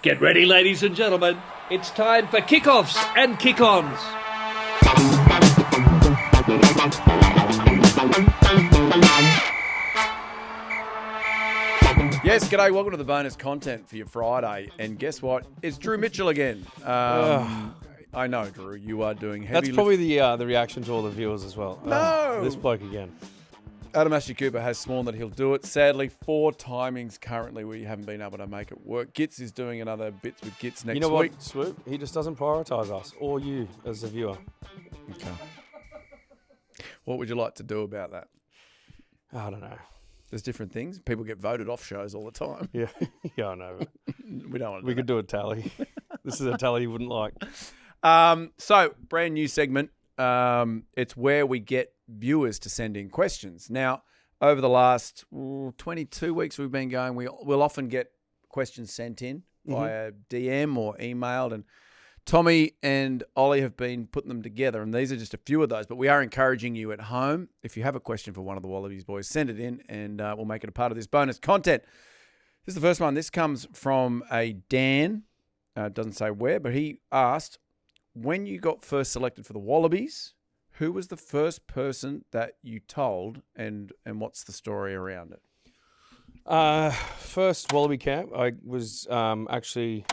Get ready, ladies and gentlemen. It's time for kickoffs and kick-ons. Yes, g'day. Welcome to the bonus content for your Friday. And guess what? It's Drew Mitchell again. I know, Drew. You are doing heavy. That's probably the reaction to all the viewers as well. No! This bloke again. Adam Ashley Cooper has sworn that he'll do it. Sadly, 4 timings currently we haven't been able to make it work. Gitz is doing another Bits with Gitz next week. You know what, Swoop? He just doesn't prioritise us or you as a viewer. Okay. What would you like to do about that? I don't know. There's different things. People get voted off shows all the time. Yeah, yeah, I know. We don't want to. We could do a tally. This is a tally you wouldn't like. So, brand new segment. It's where we get viewers to send in questions. Now, over the last 22 weeks we've been going, we'll often get questions sent in via DM or emailed, and Tommy and Ollie have been putting them together, and these are just a few of those, but we are encouraging you at home, if you have a question for one of the Wallabies boys, send it in, and we'll make it a part of this bonus content. This is the first one. This comes from a Dan. It doesn't say where, but he asked, when you got first selected for the Wallabies, who was the first person that you told, and what's the story around it? First Wallaby camp, I was actually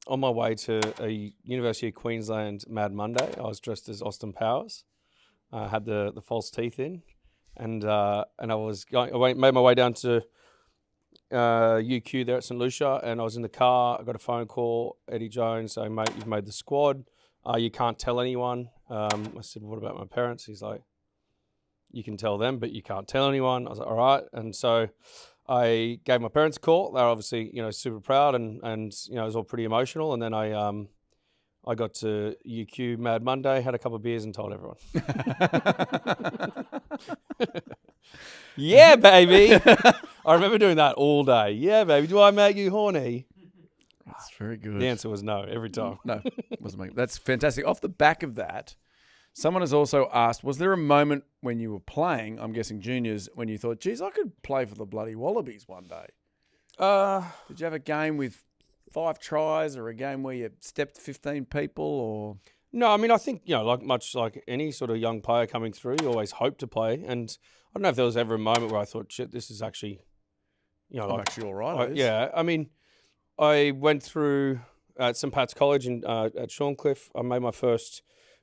on my way to a University of Queensland Mad Monday. I was dressed as Austin Powers. I had the false teeth in, and I was made my way down to UQ there at St Lucia, and I was in the car. I got a phone call, Eddie Jones saying, "Mate, you've made the squad. You can't tell anyone." I said, "What about my parents?" He's like, "You can tell them, but you can't tell anyone." I was like, "All right." And so I gave my parents a call. They were obviously, super proud, and it was all pretty emotional. And then I got to UQ Mad Monday, had a couple of beers, and told everyone. Yeah, baby. I remember doing that all day. Yeah, baby. Do I make you horny? That's very good. The answer was no every time. No, wasn't making. That's fantastic. Off the back of that, someone has also asked, was there a moment when you were playing, I'm guessing juniors, when you thought, geez, I could play for the bloody Wallabies one day? Did you have a game with 5 tries or a game where you stepped 15 people or? No, I mean, I think, much like any sort of young player coming through, you always hope to play. And I don't know if there was ever a moment where I thought, shit, this is actually, I'm actually all right. Yeah, I mean, I went through at St Pat's College at Shorncliffe. I made my first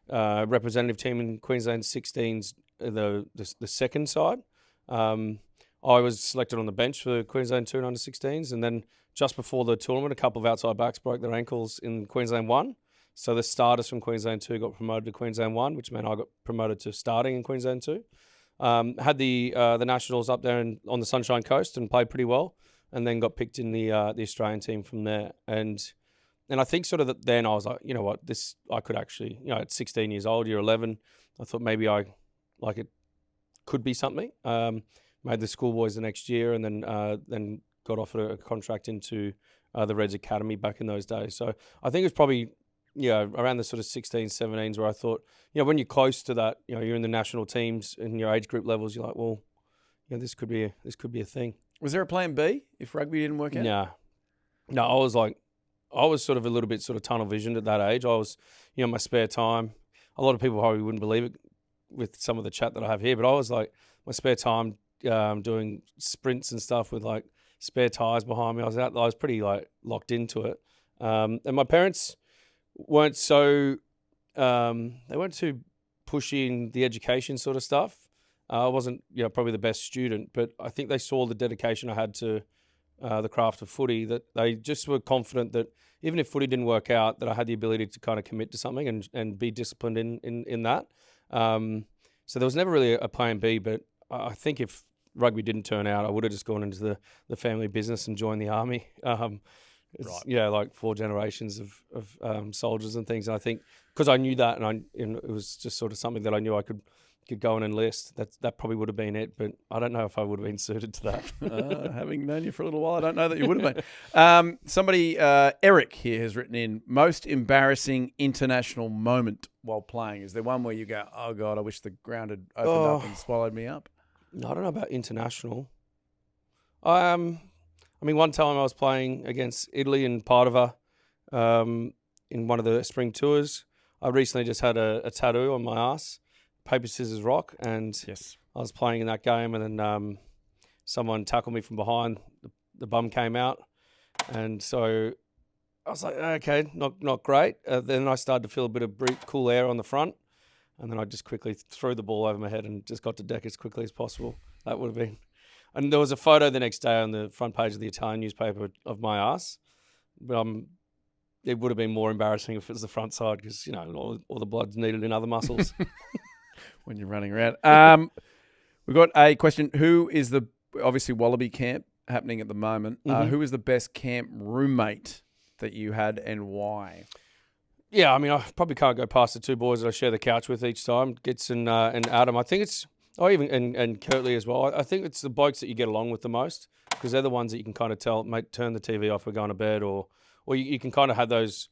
representative team in Queensland 16s, the second side. I was selected on the bench for Queensland 2 and under 16s, and then just before the tournament, a couple of outside backs broke their ankles in Queensland 1. So the starters from Queensland 2 got promoted to Queensland 1, which meant I got promoted to starting in Queensland 2. Had the Nationals up there on the Sunshine Coast and played pretty well, and then got picked in the Australian team from there. And I think sort of then I was like, you know what, this I could actually, at 16 years old, year 11, I thought maybe it could be something. Made the schoolboys the next year, and then got offered a contract into the Reds Academy back in those days. So I think it was probably around the sort of 16s, 17s where I thought, when you're close to that, you're in the national teams and your age group levels, you're like, well, this could be a thing. Was there a plan B if rugby didn't work out? No, I was sort of a little bit sort of tunnel visioned at that age. I was, my spare time. A lot of people probably wouldn't believe it with some of the chat that I have here, but I was like, my spare time doing sprints and stuff with like spare tires behind me. I was pretty like locked into it. And my parents weren't so they weren't too pushy in the education sort of stuff. I wasn't probably the best student, but I think they saw the dedication I had to the craft of footy, that they just were confident that even if footy didn't work out, that I had the ability to kind of commit to something and be disciplined in that. So there was never really a plan B, but I think if rugby didn't turn out, I would have just gone into the family business and joined the army. Right. Like 4 generations of soldiers and things. And I think because I knew that, and it was just sort of something that I knew I could go and enlist. That probably would have been it, but I don't know if I would have been suited to that. Having known you for a little while, I don't know that you would have been. Somebody, Eric here, has written in, most embarrassing international moment while playing. Is there one where you go, oh God, I wish the ground had opened up and swallowed me up? No, I don't know about international. I mean, one time I was playing against Italy in Padova in one of the spring tours. I recently just had a tattoo on my ass, paper, scissors, rock, and Yes. I was playing in that game, and then someone tackled me from behind. The bum came out, and so I was like, okay, not great. Then I started to feel a bit of cool air on the front, and then I just quickly threw the ball over my head and just got to deck as quickly as possible. That would have been. And there was a photo the next day on the front page of the Italian newspaper of my ass, but it would have been more embarrassing if it was the front side because, you know, all the blood's needed in other muscles. When you're running around. We've got a question. Who is obviously Wallaby camp happening at the moment. Who is the best camp roommate that you had and why? Yeah, I mean, I probably can't go past the two boys that I share the couch with each time, Gitz and Adam. I think it's, and Kurtley as well. I think it's the blokes that you get along with the most because they're the ones that you can kind of tell, mate, turn the TV off, we're going to bed, or you can kind of have those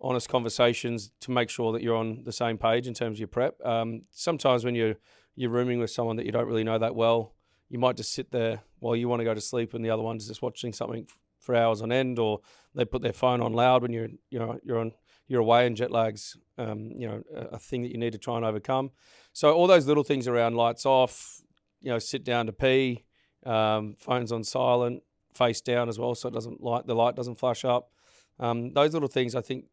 honest conversations to make sure that you're on the same page in terms of your prep. Sometimes when you're rooming with someone that you don't really know that well, you might just sit there while you want to go to sleep and the other one's just watching something for hours on end, or they put their phone on loud when you're away and jet lag's a thing that you need to try and overcome. So all those little things around lights off, sit down to pee, phones on silent, face down as well so the light doesn't flash up. Those little things I think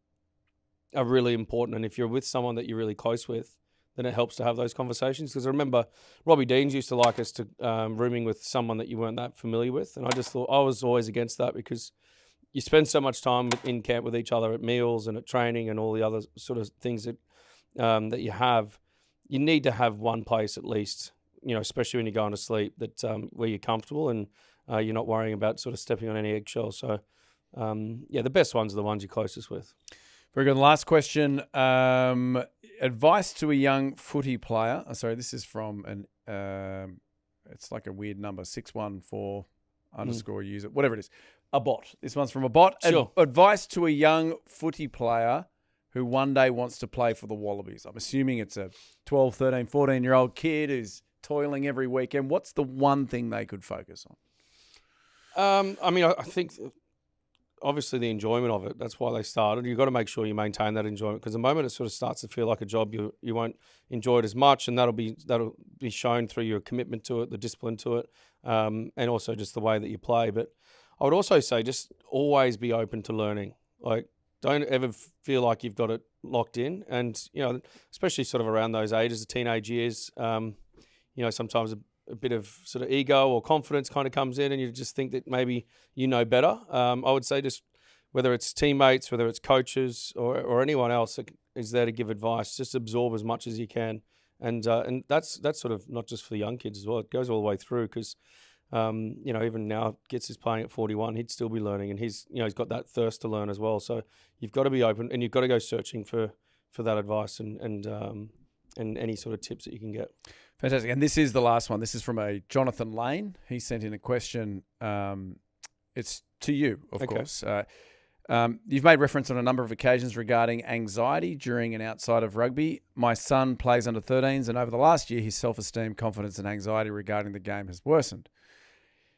are really important, and if you're with someone that you're really close with, then it helps to have those conversations. Because I remember Robbie Deans used to like us to rooming with someone that you weren't that familiar with, and I just thought I was always against that because you spend so much time in camp with each other at meals and at training and all the other sort of things that that you have. You need to have one place at least, especially when you're going to sleep, that where you're comfortable and you're not worrying about sort of stepping on any eggshells. So, the best ones are the ones you're closest with. Very good. Last question. Advice to a young footy player. Sorry, this is from it's like a weird number, 614 _ user, whatever it is. A bot. This one's from a bot. Sure. Advice to a young footy player who one day wants to play for the Wallabies. I'm assuming it's a 12, 13, 14-year-old kid who's toiling every weekend. What's the one thing they could focus on? I think obviously the enjoyment of it. That's why they started. You've got to make sure you maintain that enjoyment because the moment it sort of starts to feel like a job, you won't enjoy it as much, and that'll be shown through your commitment to it, the discipline to it, and also just the way that you play. But I would also say just always be open to learning. Like, don't ever feel like you've got it locked in. And, especially sort of around those ages, the teenage years, sometimes a bit of sort of ego or confidence kind of comes in and you just think that maybe you know better. I would say just whether it's teammates, whether it's coaches or anyone else that is there to give advice, just absorb as much as you can. And that's sort of not just for the young kids as well. It goes all the way through because, even now Gitz is playing at 41, he'd still be learning and he's got that thirst to learn as well. So you've got to be open and you've got to go searching for that advice and any sort of tips that you can get. Fantastic. And this is the last one. This is from a Jonathan Lane. He sent in a question. It's to you, of course. You've made reference on a number of occasions regarding anxiety during and outside of rugby. My son plays under 13s, and over the last year, his self-esteem, confidence, and anxiety regarding the game has worsened.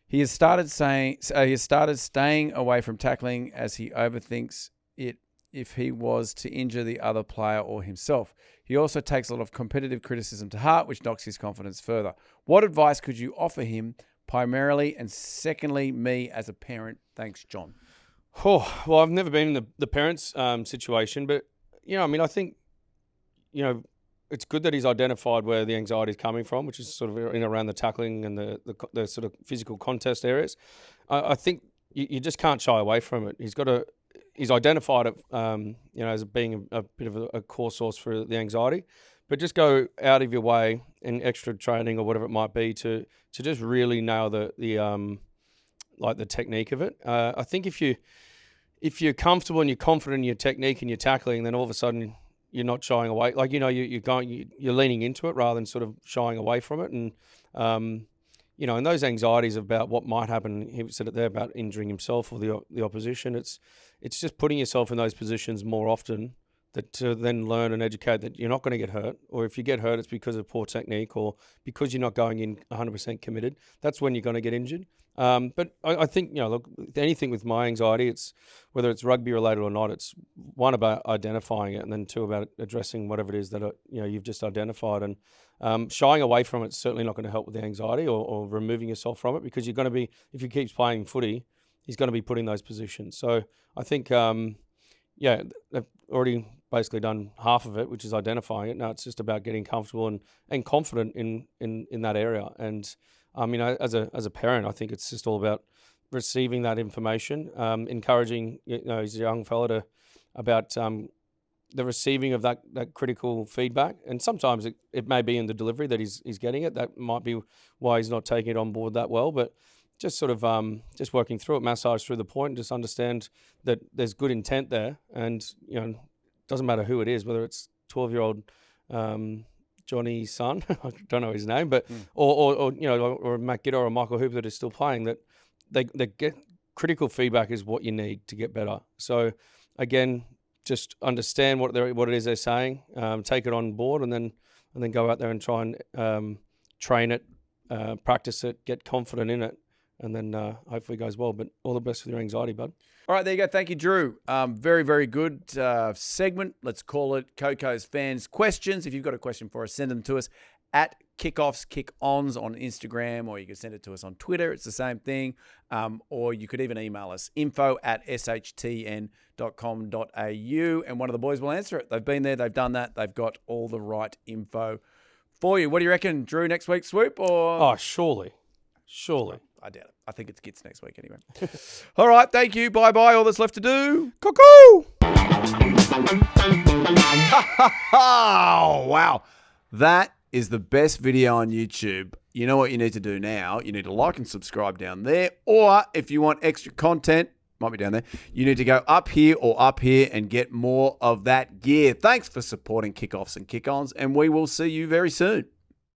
He has started staying away from tackling as he overthinks it if he was to injure the other player or himself. He also takes a lot of competitive criticism to heart, which knocks his confidence further. What advice could you offer him primarily, and secondly, me as a parent? Thanks, John. Oh, well, I've never been in the parents' situation, but, I think, it's good that he's identified where the anxiety is coming from, which is sort of in around the tackling and the sort of physical contest areas. I think you just can't shy away from it. He's identified it, as being a bit of a core source for the anxiety, but just go out of your way in extra training or whatever it might be to just really nail the technique of it. I think if you're comfortable and you're confident in your technique and your tackling, then all of a sudden you're not shying away. Like, you're leaning into it rather than sort of shying away from it. And, and those anxieties about what might happen, he said it there about injuring himself or the opposition. It's just putting yourself in those positions more often to then learn and educate that you're not going to get hurt. Or if you get hurt, it's because of poor technique or because you're not going in 100% committed. That's when you're going to get injured. But I think, look, anything with my anxiety, it's whether it's rugby related or not, it's one about identifying it, and then two about addressing whatever it is that you've just identified. And shying away from it's certainly not going to help with the anxiety or removing yourself from it, because you're going to be, if he keeps playing footy, he's going to be put in those positions. So I think, they've already basically done half of it, which is identifying it. Now it's just about getting comfortable and confident in that area. And as a parent, I think it's just all about receiving that information, encouraging his young fella about the receiving of that critical feedback. And sometimes it may be in the delivery that he's getting it. That might be why he's not taking it on board that well. But just sort of just working through it, massage through the point, and just understand that there's good intent there. And it doesn't matter who it is, whether it's 12-year-old Johnny's son, I don't know his name, but or Matt Gidder or Michael Hooper that is still playing, that they get critical feedback is what you need to get better. So again, just understand what it is they're saying, take it on board, and then go out there and try and train it, practice it, get confident in it, and then hopefully it goes well. But all the best with your anxiety, bud. All right, there you go. Thank you, Drew. Very, very good segment. Let's call it KOKO's Fans Questions. If you've got a question for us, send them to us at Kickoffs, Kick-Ons on Instagram, or you can send it to us on Twitter. It's the same thing. Or you could even email us, info@shtn.com.au, and one of the boys will answer it. They've been there. They've done that. They've got all the right info for you. What do you reckon, Drew, next week, Swoop? Or Oh, surely. I doubt it. I think it's Gits next week anyway. All right, thank you. Bye-bye. All that's left to do. Cuckoo! Oh, wow. That is the best video on YouTube. You know what you need to do now? You need to like and subscribe down there. Or if you want extra content, might be down there, you need to go up here or up here and get more of that gear. Thanks for supporting Kickoffs and Kick-Ons, and we will see you very soon.